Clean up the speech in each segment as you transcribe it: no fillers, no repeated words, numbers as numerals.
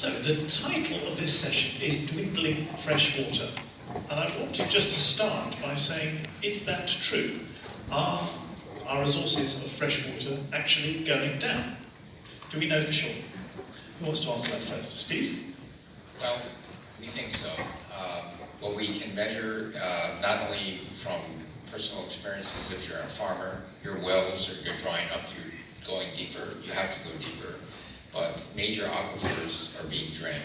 So the title of this session is Dwindling Fresh Water. And I wanted just to start by saying, is that true? Are our resources of fresh water actually going down? Do we know for sure? Who wants to answer that first? Steve? Well, we think so. What we can measure, not only from personal experiences, if you're a farmer, your wells are drying up, you're going deeper, you have to go deeper, but major aquifers are being drained.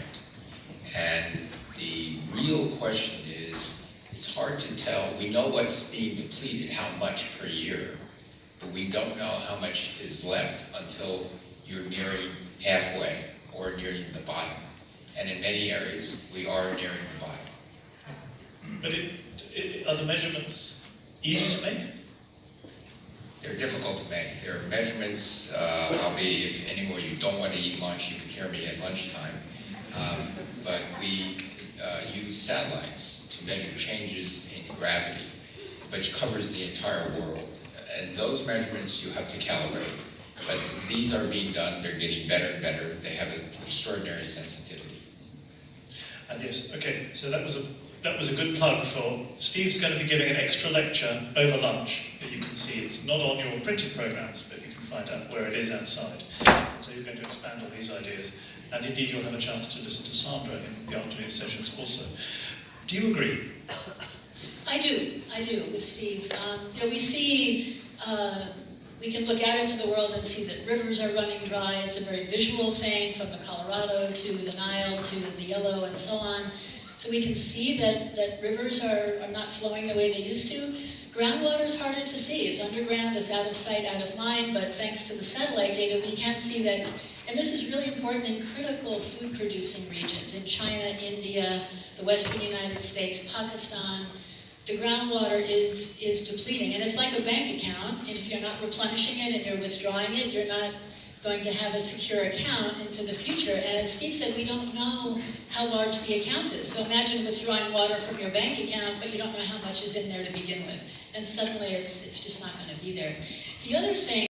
And the real question is, it's hard to tell. We know what's being depleted, how much per year, but we don't know how much is left until you're nearing halfway or nearing the bottom. And in many areas, we are nearing the bottom. But are the measurements easy to make? They're difficult to make. There are measurements, I'll be, if anymore you don't want to eat lunch, you can hear me at lunchtime. But we use satellites to measure changes in gravity, which covers the entire world. And those measurements you have to calibrate. But these are being done, they're getting better and better. They have an extraordinary sensitivity. And yes, okay, so that was a good plug for Steve's going to be giving an extra lecture over lunch that you can see. It's not on your printed programs, but you can find out where it is outside. So you're going to expand on these ideas. And indeed, you'll have a chance to listen to Sandra in the afternoon sessions also. Do you agree? I do with Steve. We see, we can look out into the world and see that rivers are running dry. It's a very visual thing, from the Colorado to the Nile to the Yellow and so on. So we can see that rivers are not flowing the way they used to. Groundwater is harder to see. It's underground, it's out of sight, out of mind, but thanks to the satellite data, we can see that, and this is really important in critical food-producing regions, in China, India, the Western United States, Pakistan. The groundwater is depleting, and it's like a bank account, and if you're not replenishing it and you're withdrawing it, you're not going to have a secure account into the future. And as Steve said, we don't know how large the account is. So imagine withdrawing water from your bank account, but you don't know how much is in there to begin with. And suddenly it's just not going to be there. The other thing